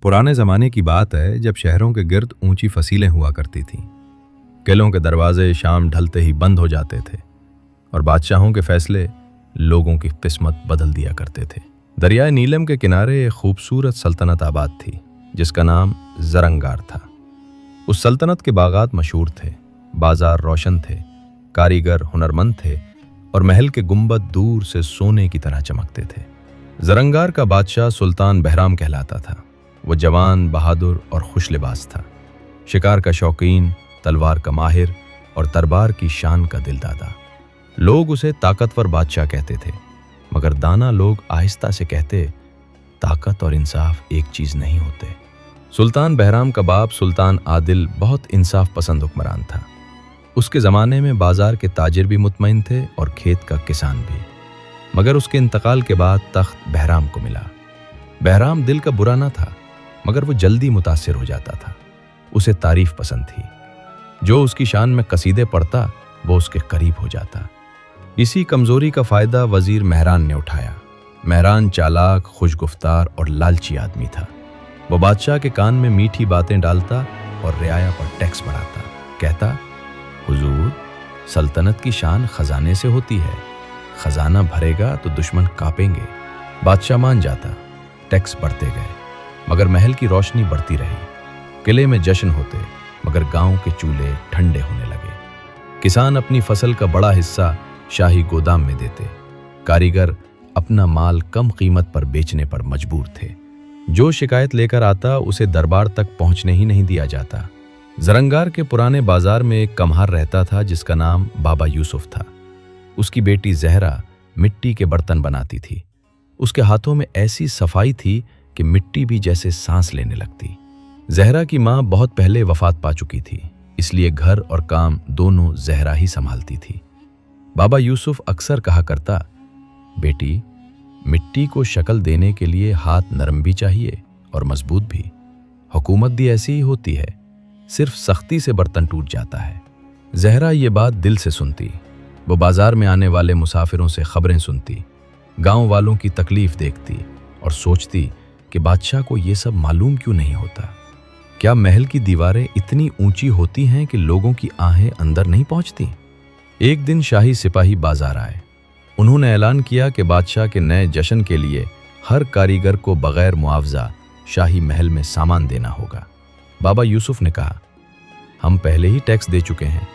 पुराने ज़माने की बात है जब शहरों के गिर्द ऊंची फसीलें हुआ करती थीं। किलों के दरवाजे शाम ढलते ही बंद हो जाते थे और बादशाहों के फैसले लोगों की किस्मत बदल दिया करते थे। दरियाए नीलम के किनारे एक खूबसूरत सल्तनत आबाद थी जिसका नाम ज़रंगार था। उस सल्तनत के बागात मशहूर थे, बाजार रोशन थे, कारीगर हुनरमंद थे और महल के गुंबद दूर से सोने की तरह चमकते थे। ज़रंगार का बादशाह सुल्तान बहराम कहलाता था। वो जवान, बहादुर और खुश लिबास था। शिकार का शौकीन, तलवार का माहिर और दरबार की शान का दिलदादा। लोग उसे ताकतवर बादशाह कहते थे, मगर दाना लोग आहिस्ता से कहते, ताकत और इंसाफ एक चीज नहीं होते। सुल्तान बहराम का बाप सुल्तान आदिल बहुत इंसाफ पसंद हुक्मरान था। उसके ज़माने में बाजार के ताजिर भी मुतमईन थे और खेत का किसान भी। मगर उसके इंतकाल के बाद तख्त बहराम को मिला। बहराम दिल का बुरा ना था, मगर वो जल्दी मुतासिर हो जाता था। उसे तारीफ पसंद थी। जो उसकी शान में कसीदे पढ़ता वो उसके करीब हो जाता। इसी कमजोरी का फायदा वजीर मेहरान ने उठाया। मेहरान चालाक, खुशगुफ्तार और लालची आदमी था। वो बादशाह के कान में मीठी बातें डालता और रियाया पर टैक्स बढ़ाता। कहता, हुजूर, सल्तनत की शान खजाने से होती है। खजाना भरेगा तो दुश्मन कांपेंगे। बादशाह मान जाता। टैक्स बढ़ते गए, मगर महल की रोशनी बढ़ती रही। किले में जश्न होते, मगर गांव के चूल्हे ठंडे होने लगे। किसान अपनी फसल का बड़ा हिस्सा शाही गोदाम में देते। कारीगर अपना माल कम कीमत पर बेचने पर मजबूर थे। जो शिकायत लेकर आता उसे दरबार तक पहुंचने ही नहीं दिया जाता। ज़रंगार के पुराने बाजार में एक कम्हार रहता था जिसका नाम बाबा यूसुफ था। उसकी बेटी ज़हरा मिट्टी के बर्तन बनाती थी। उसके हाथों में ऐसी सफाई थी कि मिट्टी भी जैसे सांस लेने लगती। ज़हरा की माँ बहुत पहले वफात पा चुकी थी, इसलिए घर और काम दोनों ज़हरा ही संभालती थी। बाबा यूसुफ अक्सर कहा करता, बेटी, मिट्टी को शक्ल देने के लिए हाथ नरम भी चाहिए और मजबूत भी। हुकूमत भी ऐसी ही होती है, सिर्फ सख्ती से बर्तन टूट जाता है। ज़हरा ये बात दिल से सुनती। वो बाजार में आने वाले मुसाफिरों से खबरें सुनती, गांव वालों की तकलीफ देखती और सोचती कि बादशाह को ये सब मालूम क्यों नहीं होता। क्या महल की दीवारें इतनी ऊंची होती हैं कि लोगों की आहें अंदर नहीं पहुंचती? एक दिन शाही सिपाही बाजार आए। उन्होंने ऐलान किया कि बादशाह के नए जश्न के लिए हर कारीगर को बगैर मुआवजा शाही महल में सामान देना होगा। बाबा यूसुफ ने कहा, हम पहले ही टैक्स दे चुके हैं,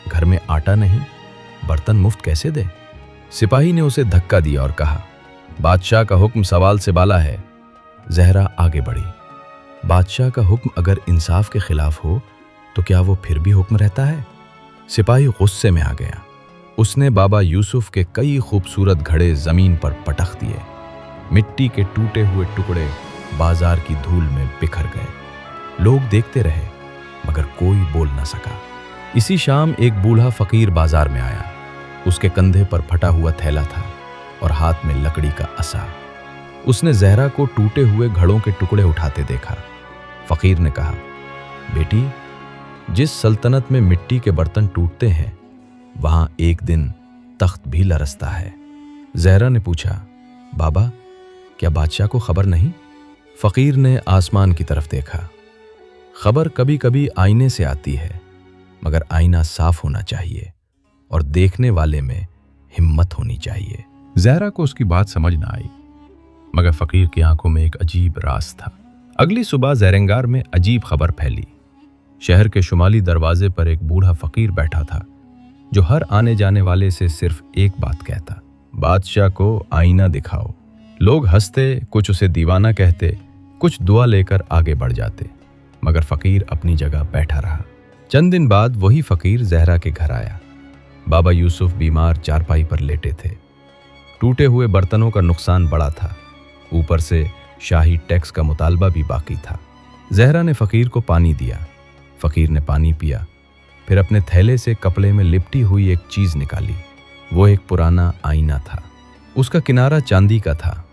घर में आटा नहीं, बर्तन मुफ्त कैसे दे? सिपाही ने उसे धक्का दिया और कहा, बादशाह का हुक्म सवाल से बाला है। ज़हरा आगे बढ़ी। बादशाह का हुक्म अगर इंसाफ के खिलाफ हो तो क्या वो फिर भी हुक्म रहता है? सिपाही गुस्से में आ गया। उसने बाबा यूसुफ के कई खूबसूरत घड़े जमीन पर पटक दिए। मिट्टी के टूटे हुए टुकड़े बाजार की धूल में बिखर गए। लोग देखते रहे, मगर कोई बोल न सका। इसी शाम एक बूढ़ा फकीर बाजार में आया। उसके कंधे पर फटा हुआ थैला था और हाथ में लकड़ी का असा। उसने ज़हरा को टूटे हुए घड़ों के टुकड़े उठाते देखा। फकीर ने कहा, बेटी, जिस सल्तनत में मिट्टी के बर्तन टूटते हैं वहां एक दिन तख्त भी लरसता है। ज़हरा ने पूछा, बाबा, क्या बादशाह को खबर नहीं? फकीर ने आसमान की तरफ देखा। खबर कभी कभी आईने से आती है, मगर आईना साफ होना चाहिए और देखने वाले में हिम्मत होनी चाहिए। ज़हरा को उसकी बात समझ न आई, मगर फकीर की आंखों में एक अजीब राज था। अगली सुबह ज़रंगार में अजीब खबर फैली। शहर के शुमाली दरवाजे पर एक बूढ़ा फकीर बैठा था जो हर आने जाने वाले से सिर्फ एक बात कहता, बादशाह को आईना दिखाओ। लोग हंसते, कुछ उसे दीवाना कहते, कुछ दुआ लेकर आगे बढ़ जाते, मगर फकीर अपनी जगह बैठा रहा। चंद दिन बाद वही फकीर ज़हरा के घर आया। बाबा यूसुफ बीमार चारपाई पर लेटे थे। टूटे हुए बर्तनों का नुकसान बड़ा था, ऊपर से शाही टैक्स का मुतालबा भी बाकी था। ज़हरा ने फकीर को पानी दिया। फकीर ने पानी पिया, फिर अपने थैले से कपड़े में लिपटी हुई एक चीज निकाली। वो एक पुराना आईना था। उसका किनारा चांदी का था,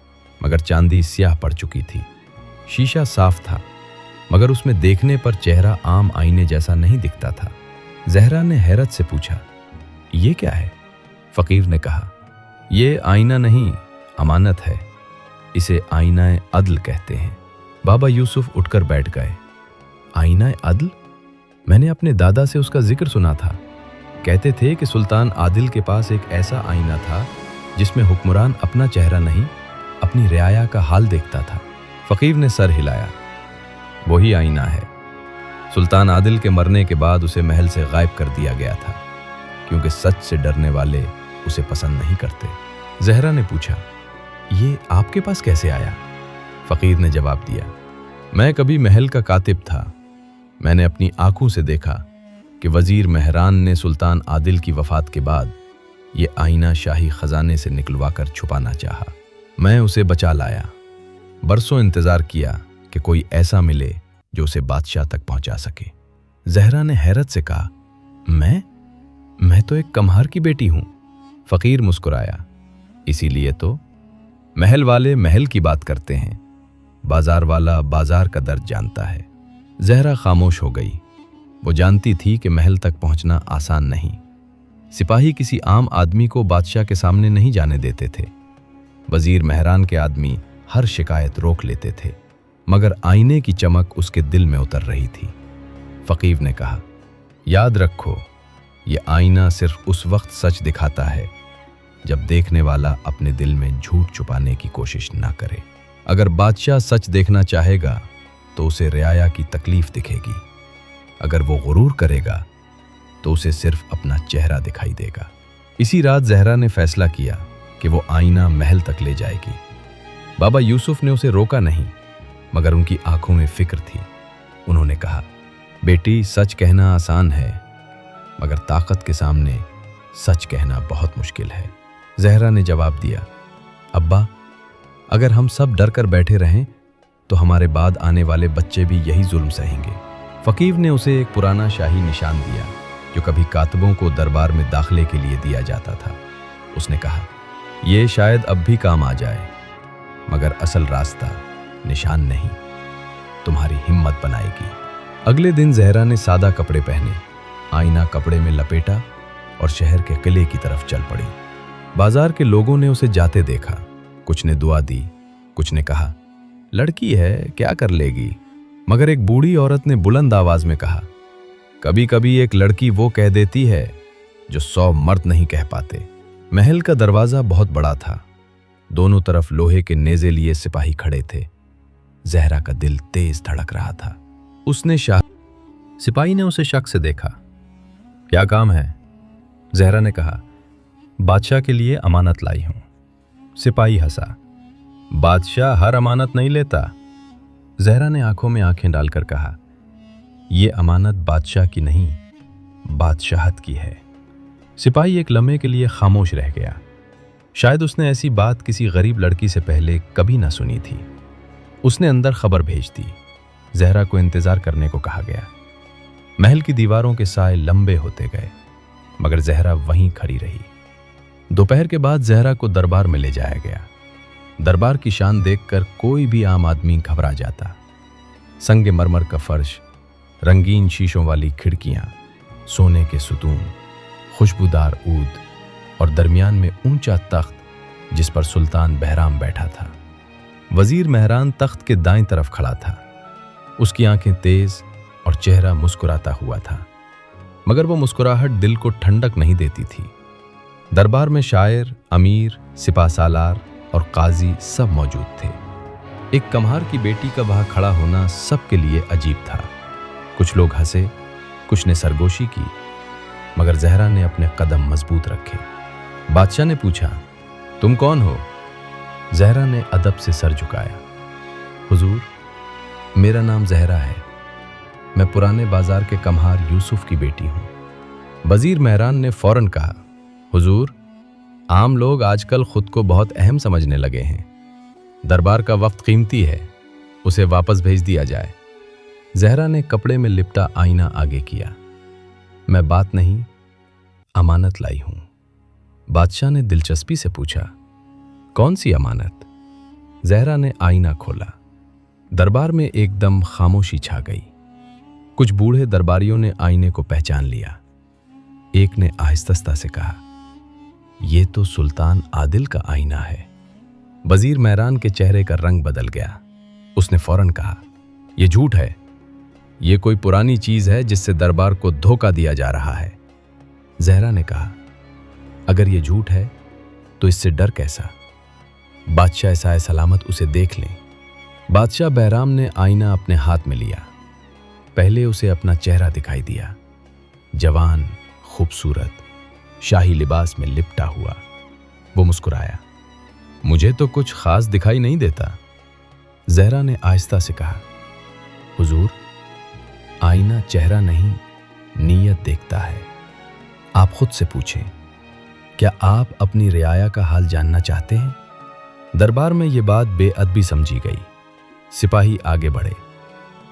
मगर चांदी स्याह पड़ चुकी थी। शीशा साफ था, मगर उसमें देखने पर चेहरा आम आईने जैसा नहीं दिखता था। ज़हरा ने हैरत से पूछा, ये क्या है? फकीर ने कहा, ये आईना नहीं, अमानत है। इसे आईना अदल कहते हैं। बाबा यूसुफ उठकर बैठ गए। आईना अदल? मैंने अपने दादा से उसका जिक्र सुना था। कहते थे कि सुल्तान आदिल के पास एक ऐसा आईना था जिसमें हुक्मरान अपना चेहरा नहीं, अपनी रियाया का हाल देखता था। फकीर ने सर हिलाया। वही आईना है। सुल्तान आदिल के मरने के बाद उसे महल से गायब कर दिया गया था, क्योंकि सच से डरने वाले उसे पसंद नहीं करते। जहरा ने पूछा, ये आपके पास कैसे आया? फकीर ने जवाब दिया, मैं कभी महल का कातिब था। मैंने अपनी आंखों से देखा कि वजीर मेहरान ने सुल्तान आदिल की वफात के बाद ये आईना शाही खजाने से निकलवा कर छुपाना चाहा। मैं उसे बचा लाया। बरसों इंतजार किया कि कोई ऐसा मिले जो उसे बादशाह तक पहुंचा सके। जहरा ने हैरत से कहा, मैं तो एक कम्हार की बेटी हूं। फकीर मुस्कुराया, इसीलिए तो महल वाले महल की बात करते हैं, बाजार वाला बाजार का दर्द जानता है। जहरा खामोश हो गई। वो जानती थी कि महल तक पहुंचना आसान नहीं। सिपाही किसी आम आदमी को बादशाह के सामने नहीं जाने देते थे। वजीर मेहरान के आदमी हर शिकायत रोक लेते थे, मगर आईने की चमक उसके दिल में उतर रही थी। फकीर ने कहा, याद रखो, ये आईना सिर्फ उस वक्त सच दिखाता है जब देखने वाला अपने दिल में झूठ छुपाने की कोशिश ना करे। अगर बादशाह सच देखना चाहेगा तो उसे रियाया की तकलीफ दिखेगी। अगर वो गुरूर करेगा तो उसे सिर्फ अपना चेहरा दिखाई देगा। इसी रात जहरा ने फैसला किया कि वो आईना महल तक ले जाएगी। बाबा यूसुफ ने उसे रोका नहीं, मगर उनकी आंखों में फिक्र थी। उन्होंने कहा, बेटी, सच कहना आसान है, मगर ताकत के सामने सच कहना बहुत मुश्किल है। जहरा ने जवाब दिया, अब्बा, अगर हम सब डर कर बैठे रहें तो हमारे बाद आने वाले बच्चे भी यही जुल्म सहेंगे। फकीर ने उसे एक पुराना शाही निशान दिया जो कभी कातबों को दरबार में दाखिले के लिए दिया जाता था। उसने कहा, यह शायद अब भी काम आ जाए, मगर असल रास्ता निशान नहीं, तुम्हारी हिम्मत बनाएगी। अगले दिन जहरा ने सादा कपड़े पहने, आईना कपड़े में लपेटा और शहर के किले की तरफ चल पड़ी। बाजार के लोगों ने उसे जाते देखा। कुछ ने दुआ दी, कुछ ने कहा, लड़की है, क्या कर लेगी। मगर एक बूढ़ी औरत ने बुलंद आवाज में कहा, कभी कभी एक लड़की वो कह देती है जो 100 मर्द नहीं कह पाते। महल का दरवाजा बहुत बड़ा था। दोनों तरफ लोहे के नेजे लिए सिपाही खड़े थे। जहरा का दिल तेज धड़क रहा था। सिपाही ने उसे शक से देखा। क्या काम है? जहरा ने कहा, बादशाह के लिए अमानत लाई हूं। सिपाही हंसा। बादशाह हर अमानत नहीं लेता। जहरा ने आंखों में आंखें डालकर कहा, यह अमानत बादशाह की नहीं, बादशाहत की है। सिपाही एक लम्हे के लिए खामोश रह गया। शायद उसने ऐसी बात किसी गरीब लड़की से पहले कभी ना सुनी थी। उसने अंदर खबर भेज दी। जहरा को इंतजार करने को कहा गया। महल की दीवारों के साए लंबे होते गए, मगर जहरा वहीं खड़ी रही। दोपहर के बाद जहरा को दरबार में ले जाया गया। दरबार की शान देखकर कोई भी आम आदमी घबरा जाता। संगे मरमर का फर्श, रंगीन शीशों वाली खिड़कियां, सोने के सुतून, खुशबूदार ऊद और दरमियान में ऊंचा तख्त जिस पर सुल्तान बहराम बैठा था। वजीर मेहरान तख्त के दाईं तरफ खड़ा था। उसकी आंखें तेज और चेहरा मुस्कुराता हुआ था, मगर वो मुस्कुराहट दिल को ठंडक नहीं देती थी। दरबार में शायर, अमीर, सिपा सालार और काजी सब मौजूद थे। एक कम्हार की बेटी का वहां खड़ा होना सबके लिए अजीब था। कुछ लोग हंसे, कुछ ने सरगोशी की, मगर जहरा ने अपने कदम मजबूत रखे। बादशाह ने पूछा, तुम कौन हो? जहरा ने अदब से सर झुकाया। हुजूर, मेरा नाम जहरा है। मैं पुराने बाजार के कम्हार यूसुफ की बेटी हूं। वजीर मेहरान ने फौरन कहा, हुजूर, आम लोग आजकल खुद को बहुत अहम समझने लगे हैं। दरबार का वक्त कीमती है, उसे वापस भेज दिया जाए। जहरा ने कपड़े में लिपटा आईना आगे किया। मैं बात नहीं, अमानत लाई हूं। बादशाह ने दिलचस्पी से पूछा, कौन सी अमानत? जहरा ने आईना खोला। दरबार में एकदम खामोशी छा गई। कुछ बूढ़े दरबारियों ने आईने को पहचान लिया। एक ने आहिस्ता से कहा, ये तो सुल्तान आदिल का आईना है। वजीर मेहरान के चेहरे का रंग बदल गया। उसने फौरन कहा, यह झूठ है, यह कोई पुरानी चीज है जिससे दरबार को धोखा दिया जा रहा है। जहरा ने कहा, अगर यह झूठ है तो इससे डर कैसा? बादशाह साए सलामत उसे देख लें। बादशाह बहराम ने आईना अपने हाथ में लिया। पहले उसे अपना चेहरा दिखाई दिया, जवान, खूबसूरत, शाही लिबास में लिपटा हुआ। वो मुस्कुराया। मुझे तो कुछ खास दिखाई नहीं देता। जहरा ने आहिस्ता से कहा, हुजूर, आईना चेहरा नहीं, नीयत देखता है। आप खुद से पूछें, क्या आप अपनी रियाया का हाल जानना चाहते हैं? दरबार में ये बात बेअदबी समझी गई। सिपाही आगे बढ़े,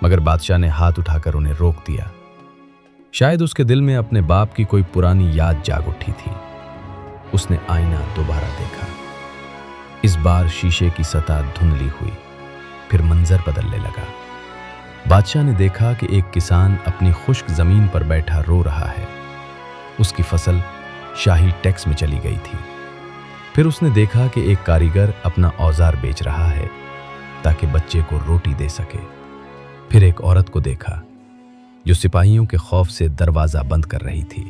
मगर बादशाह ने हाथ उठाकर उन्हें रोक दिया। शायद उसके दिल में अपने बाप की कोई पुरानी याद जाग उठी थी। उसने आईना दोबारा देखा। इस बार शीशे की सतह धुंधली हुई, फिर मंजर बदलने लगा। बादशाह ने देखा कि एक किसान अपनी खुश्क जमीन पर बैठा रो रहा है। उसकी फसल शाही टैक्स में चली गई थी। फिर उसने देखा कि एक कारीगर अपना औजार बेच रहा है ताकि बच्चे को रोटी दे सके। फिर एक औरत को देखा जो सिपाहियों के खौफ से दरवाजा बंद कर रही थी।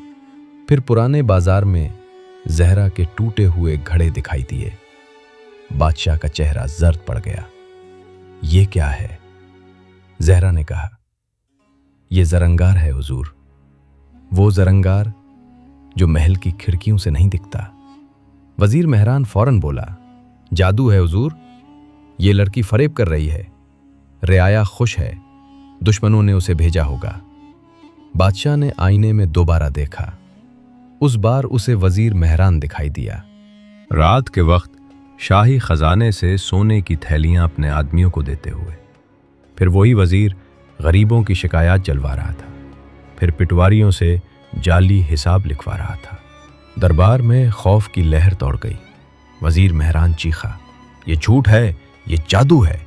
फिर पुराने बाजार में जहरा के टूटे हुए घड़े दिखाई दिए। बादशाह का चेहरा जर्द पड़ गया। ये क्या है? जहरा ने कहा, यह जरंगार है हुजूर, वो जरंगार जो महल की खिड़कियों से नहीं दिखता। वजीर मेहरान फौरन बोला, जादू है हुजूर, ये लड़की फरेब कर रही है। रियाया खुश है, दुश्मनों ने उसे भेजा होगा। बादशाह ने आईने में दोबारा देखा। उस बार उसे वजीर मेहरान दिखाई दिया। रात के वक्त शाही खजाने से सोने की थैलियां अपने आदमियों को देते हुए। फिर वही वजीर गरीबों की शिकायत जलवा रहा था। फिर पिटवारियों से जाली हिसाब लिखवा रहा था। दरबार में खौफ की लहर दौड़ गई। वजीर मेहरान चीखा, ये झूठ है, ये जादू है।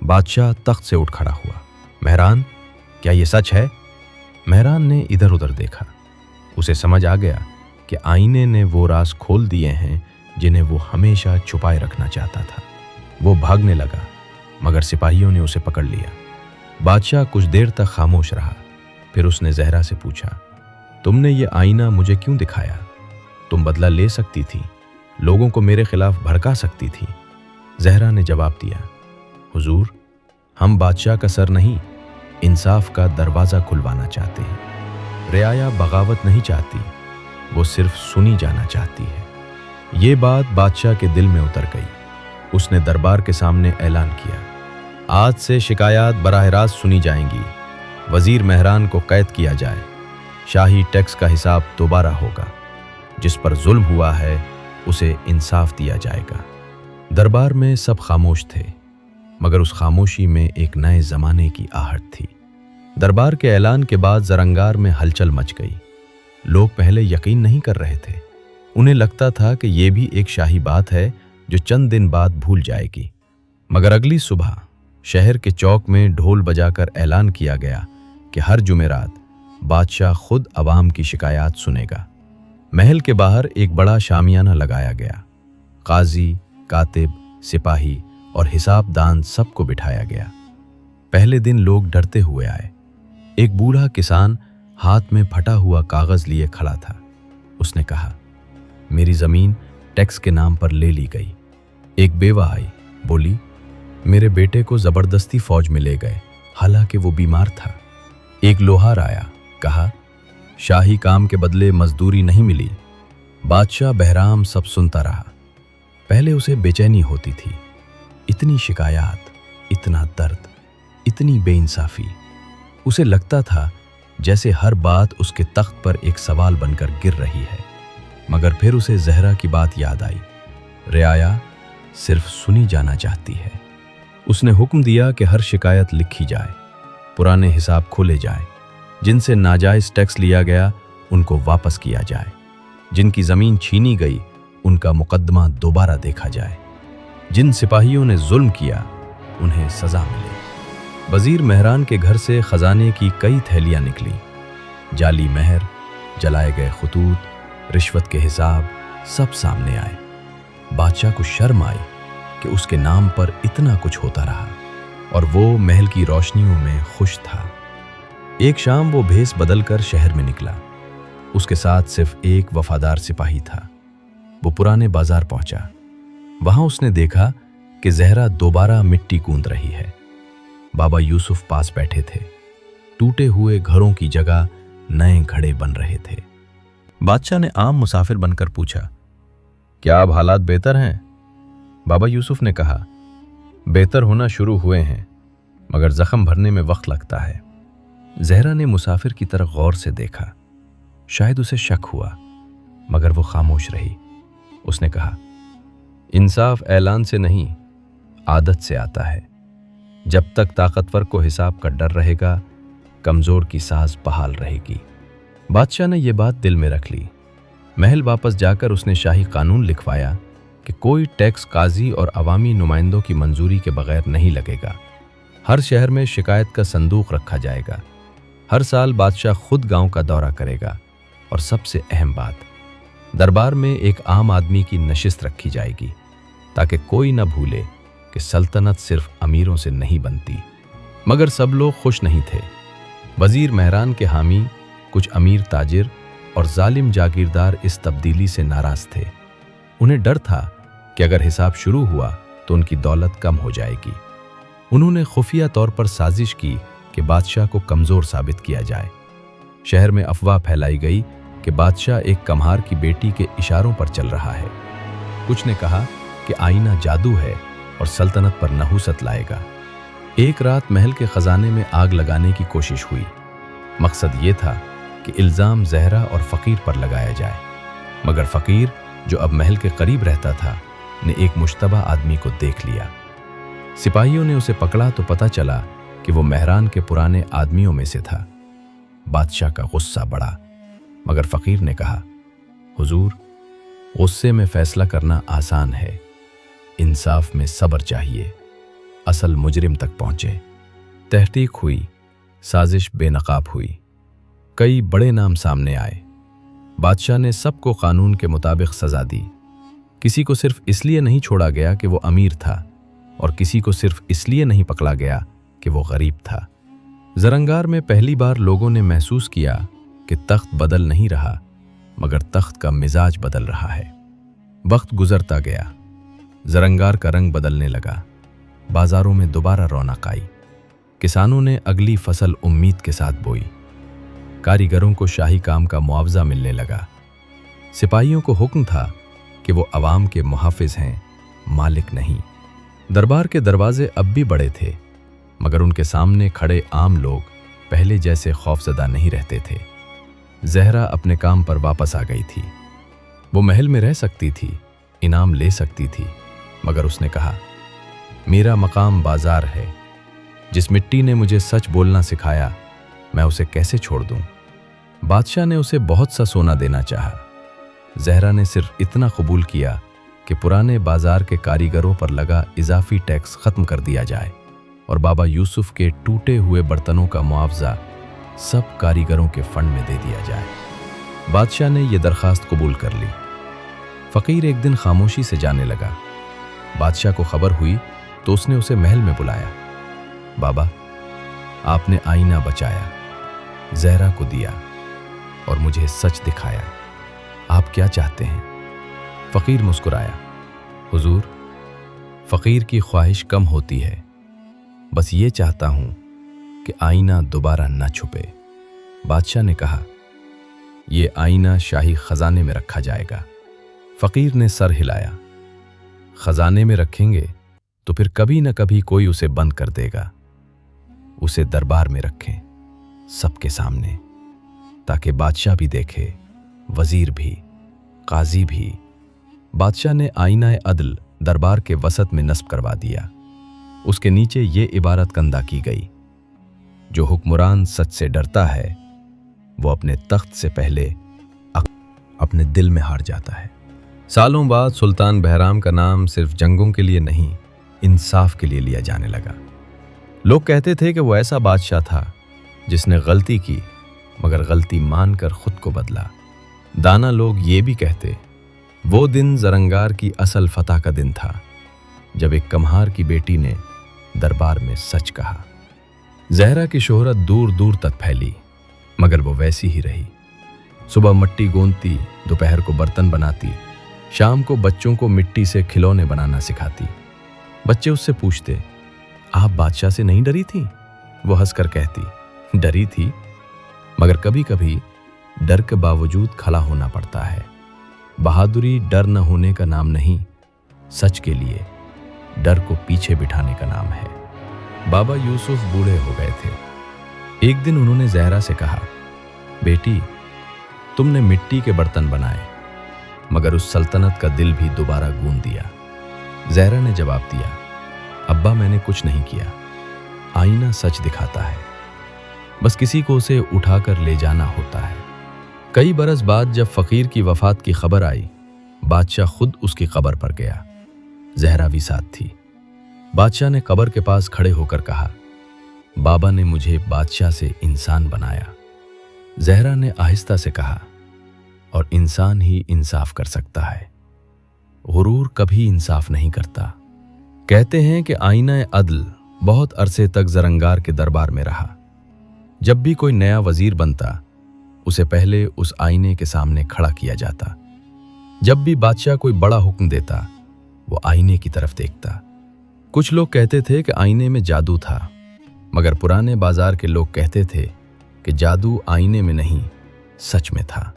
बादशाह तख्त से उठ खड़ा हुआ। मेहरान, क्या ये सच है? मेहरान ने इधर उधर देखा। उसे समझ आ गया कि आईने ने वो राज खोल दिए हैं जिन्हें वो हमेशा छुपाए रखना चाहता था। वो भागने लगा, मगर सिपाहियों ने उसे पकड़ लिया। बादशाह कुछ देर तक खामोश रहा। फिर उसने जहरा से पूछा, तुमने ये आईना मुझे क्यों दिखाया? तुम बदला ले सकती थी, लोगों को मेरे खिलाफ भड़का सकती थी। जहरा ने जवाब दिया, हुजूर, हम बादशाह का सर नहीं, इंसाफ का दरवाज़ा खुलवाना चाहते हैं। रियाया बगावत नहीं चाहती, वो सिर्फ सुनी जाना चाहती है। ये बात बादशाह के दिल में उतर गई। उसने दरबार के सामने ऐलान किया, आज से शिकायत बराह रास्त सुनी जाएंगी। वजीर मेहरान को कैद किया जाए। शाही टैक्स का हिसाब दोबारा होगा। जिस पर जुल्म हुआ है उसे इंसाफ दिया जाएगा। दरबार में सब खामोश थे, मगर उस खामोशी में एक नए जमाने की आहट थी। दरबार के ऐलान के बाद जरंगार में हलचल मच गई। लोग पहले यकीन नहीं कर रहे थे। उन्हें लगता था कि यह भी एक शाही बात है जो चंद दिन बाद भूल जाएगी। मगर अगली सुबह शहर के चौक में ढोल बजाकर ऐलान किया गया कि हर जुमेरात बादशाह खुद अवाम की शिकायत सुनेगा। महल के बाहर एक बड़ा शामियाना लगाया गया। काजी, कातिब, सिपाही और हिसाबदान सबको बिठाया गया। पहले दिन लोग डरते हुए आए। एक बूढ़ा किसान हाथ में फटा हुआ कागज लिए खड़ा था। उसने कहा, मेरी जमीन टैक्स के नाम पर ले ली गई। एक बेवा आई, बोली, मेरे बेटे को जबरदस्ती फौज में ले गए, हालांकि वो बीमार था। एक लोहार आया, कहा, शाही काम के बदले मजदूरी नहीं मिली। बादशाह बहराम सब सुनता रहा। पहले उसे बेचैनी होती थी। इतनी शिकायत, इतना दर्द, इतनी बेइंसाफी। उसे लगता था जैसे हर बात उसके तख्त पर एक सवाल बनकर गिर रही है। मगर फिर उसे जहरा की बात याद आई। रियाया सिर्फ सुनी जाना चाहती है। उसने हुक्म दिया कि हर शिकायत लिखी जाए, पुराने हिसाब खोले जाए। जिनसे नाजायज टैक्स लिया गया उनको वापस किया जाए। जिनकी जमीन छीनी गई उनका मुकदमा दोबारा देखा जाए। जिन सिपाहियों ने जुल्म किया उन्हें सजा मिले। वजीर मेहरान के घर से खजाने की कई थैलियां निकली। जाली महर, जलाए गए खतूत, रिश्वत के हिसाब सब सामने आए। बादशाह को शर्म आई कि उसके नाम पर इतना कुछ होता रहा। اور وہ محل کی روشنیوں میں خوش تھا۔ ایک شام وہ بھیس بدل کر شہر میں نکلا۔ اس کے ساتھ صرف ایک وفادار سپاہی تھا۔ وہ پرانے بازار پہنچا۔ وہاں اس نے دیکھا کہ زہرا دوبارہ مٹی کوند رہی ہے۔ بابا یوسف پاس بیٹھے تھے۔ ٹوٹے ہوئے گھروں کی جگہ نئے گھڑے بن رہے تھے۔ بادشاہ نے عام مسافر بن کر پوچھا، کیا اب حالات بہتر ہیں؟ بابا یوسف نے کہا، بہتر ہونا شروع ہوئے ہیں، مگر زخم بھرنے میں وقت لگتا ہے۔ زہرا نے مسافر کی طرف غور سے دیکھا۔ شاید اسے شک ہوا، مگر وہ خاموش رہی۔ اس نے کہا، انصاف اعلان سے نہیں، عادت سے آتا ہے۔ جب تک طاقتور کو حساب کا ڈر رہے گا، کمزور کی ساز بحال رہے گی۔ بادشاہ نے یہ بات دل میں رکھ لی۔ محل واپس جا کر اس نے شاہی قانون لکھوایا کہ کوئی ٹیکس قاضی اور عوامی نمائندوں کی منظوری کے بغیر نہیں لگے گا۔ ہر شہر میں شکایت کا صندوق رکھا جائے گا۔ ہر سال بادشاہ خود گاؤں کا دورہ کرے گا، اور سب سے اہم بات، دربار میں ایک عام آدمی کی نشست رکھی جائے گی، تاکہ کوئی نہ بھولے کہ سلطنت صرف امیروں سے نہیں بنتی۔ مگر سب لوگ خوش نہیں تھے۔ وزیر مہران کے حامی، کچھ امیر تاجر اور ظالم جاگیردار اس تبدیلی سے ناراض تھے۔ انہیں ڈر تھا کہ اگر حساب شروع ہوا تو ان کی دولت کم ہو جائے گی۔ انہوں نے خفیہ طور پر سازش کی کہ بادشاہ کو کمزور ثابت کیا جائے۔ شہر میں افواہ پھیلائی گئی کہ بادشاہ ایک کمہار کی بیٹی کے اشاروں پر چل رہا ہے۔ کچھ نے کہا کہ آئینہ جادو ہے اور سلطنت پر نحوست لائے گا۔ ایک رات محل کے خزانے میں آگ لگانے کی کوشش ہوئی۔ مقصد یہ تھا کہ الزام زہرا اور فقیر پر لگایا جائے، مگر فقیر، جو اب محل کے قریب رہتا تھا، نے ایک مشتبہ آدمی کو دیکھ لیا۔ سپاہیوں نے اسے پکڑا تو پتہ چلا کہ وہ مہران کے پرانے آدمیوں میں سے تھا۔ بادشاہ کا غصہ بڑھا، مگر فقیر نے کہا، حضور، غصے میں فیصلہ کرنا آسان ہے، انصاف میں صبر چاہیے۔ اصل مجرم تک پہنچے۔ تحقیق ہوئی، سازش بے نقاب ہوئی، کئی بڑے نام سامنے آئے۔ بادشاہ نے سب کو قانون کے مطابق سزا دی۔ کسی کو صرف اس لیے نہیں چھوڑا گیا کہ وہ امیر تھا، اور کسی کو صرف اس لیے نہیں پکڑا گیا کہ وہ غریب تھا۔ زرنگار میں پہلی بار لوگوں نے محسوس کیا کہ تخت بدل نہیں رہا، مگر تخت کا مزاج بدل رہا ہے۔ وقت گزرتا گیا، زرنگار کا رنگ بدلنے لگا، بازاروں میں دوبارہ رونق آئی۔ کسانوں نے اگلی فصل امید کے ساتھ بوئی، کاریگروں کو شاہی کام کا معاوضہ ملنے لگا۔ سپاہیوں کو حکم تھا کہ وہ عوام کے محافظ ہیں، مالک نہیں۔ دربار کے دروازے اب بھی بڑے تھے، مگر ان کے سامنے کھڑے عام لوگ پہلے جیسے خوفزدہ نہیں رہتے تھے۔ زہرا اپنے کام پر واپس آ گئی تھی۔ وہ محل میں رہ سکتی تھی، انعام لے سکتی تھی، مگر اس نے کہا، میرا مقام بازار ہے۔ جس مٹی نے مجھے سچ بولنا سکھایا، میں اسے کیسے چھوڑ دوں؟ بادشاہ نے اسے بہت سا سونا دینا چاہا۔ زہرا نے صرف اتنا قبول کیا کہ پرانے بازار کے کاریگروں پر لگا اضافی ٹیکس ختم کر دیا جائے، اور بابا یوسف کے ٹوٹے ہوئے برتنوں کا معاوضہ سب کاریگروں کے فنڈ میں دے دیا جائے۔ بادشاہ نے یہ درخواست قبول کر لی۔ فقیر ایک دن خاموشی سے جانے لگا۔ بادشاہ کو خبر ہوئی تو اس نے اسے محل میں بلایا۔ بابا، آپ نے آئینہ بچایا، زہرا کو دیا، اور مجھے سچ دکھایا۔ آپ کیا چاہتے ہیں؟ فقیر مسکرایا، حضور، فقیر کی خواہش کم ہوتی ہے، بس یہ چاہتا ہوں کہ آئینہ دوبارہ نہ چھپے۔ بادشاہ نے کہا، یہ آئینہ شاہی خزانے میں رکھا جائے گا۔ فقیر نے سر ہلایا، خزانے میں رکھیں گے تو پھر کبھی نہ کبھی کوئی اسے بند کر دے گا۔ اسے دربار میں رکھیں، سب کے سامنے، تاکہ بادشاہ بھی دیکھے، وزیر بھی، قاضی بھی۔ بادشاہ نے آئینہ عدل دربار کے وسط میں نصب کروا دیا۔ اس کے نیچے یہ عبارت کندہ کی گئی، جو حکمران سچ سے ڈرتا ہے، وہ اپنے تخت سے پہلے اپنے دل میں ہار جاتا ہے۔ سالوں بعد سلطان بہرام کا نام صرف جنگوں کے لیے نہیں، انصاف کے لیے لیا جانے لگا۔ لوگ کہتے تھے کہ وہ ایسا بادشاہ تھا جس نے غلطی کی، مگر غلطی مان کر خود کو بدلا۔ دانا لوگ یہ بھی کہتے، وہ دن زرنگار کی اصل فتح کا دن تھا، جب ایک کمہار کی بیٹی نے दरबार में सच कहा। जहरा की शोहरत दूर दूर तक फैली, मगर वो वैसी ही रही। सुबह मट्टी गोंदती, दोपहर को बर्तन बनाती, शाम को बच्चों को मिट्टी से खिलौने बनाना सिखाती। बच्चे उससे पूछते, आप बादशाह से नहीं डरी थी? वो हंसकर कहती, डरी थी, मगर कभी कभी डर के बावजूद खड़ा होना पड़ता है। बहादुरी डर न होने का नाम नहीं, सच के लिए डर को पीछे बिठाने का नाम है। बाबा यूसुफ बूढ़े हो गए थे। एक दिन उन्होंने जहरा से कहा, बेटी, तुमने मिट्टी के बर्तन बनाए, मगर उस सल्तनत का दिल भी दोबारा गूंद दिया। जहरा ने जवाब दिया, अब्बा मैंने कुछ नहीं किया, आईना सच दिखाता है, बस किसी को उसे उठाकर ले जाना होता है। कई बरस बाद जब फकीर की वफात की खबर आई, बादशाह खुद उसकी कब्र पर गया। जहरा भी साथ थी। बादशाह ने कब्र के पास खड़े होकर कहा, बाबा ने मुझे बादशाह से इंसान बनाया। जहरा ने आहिस्ता से कहा, और इंसान ही इंसाफ कर सकता है, गुरूर कभी इंसाफ नहीं करता। कहते हैं कि आईना अदल बहुत अरसे तक ज़रंगार के दरबार में रहा। जब भी कोई नया वजीर बनता, उसे पहले उस आईने के सामने खड़ा किया जाता। जब भी बादशाह कोई बड़ा हुक्म देता, वो आईने की तरफ देखता। कुछ लोग कहते थे कि आईने में जादू था, मगर पुराने बाजार के लोग कहते थे कि जादू आईने में नहीं, सच में था।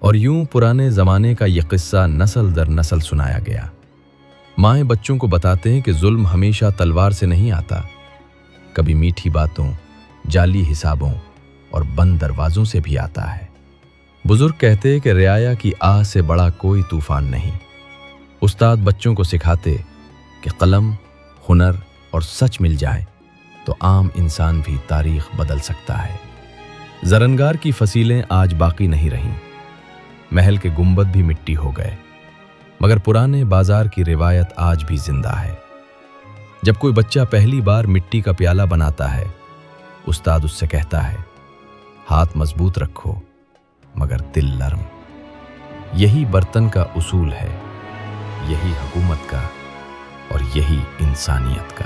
और यूं पुराने ज़माने का ये किस्सा नस्ल दर नस्ल सुनाया गया। माएँ बच्चों को बताते हैं कि जुल्म हमेशा तलवार से नहीं आता, कभी मीठी बातों, जाली हिसाबों और बंद दरवाज़ों से भी आता है। बुजुर्ग कहते हैं कि रियाया की आह से बड़ा कोई तूफान नहीं। उस्ताद बच्चों को सिखाते कि कलम, हुनर और सच मिल जाए तो आम इंसान भी तारीख बदल सकता है। ज़रंगार की फसीलें आज बाकी नहीं रहीं, महल के गुंबद भी मिट्टी हो गए, मगर पुराने बाजार की रिवायत आज भी जिंदा है। जब कोई बच्चा पहली बार मिट्टी का प्याला बनाता है, उस्ताद उससे कहता है, हाथ मजबूत रखो मगर दिल नरम। यही बर्तन का उसूल है, यही हुकूमत का और यही इंसानियत का।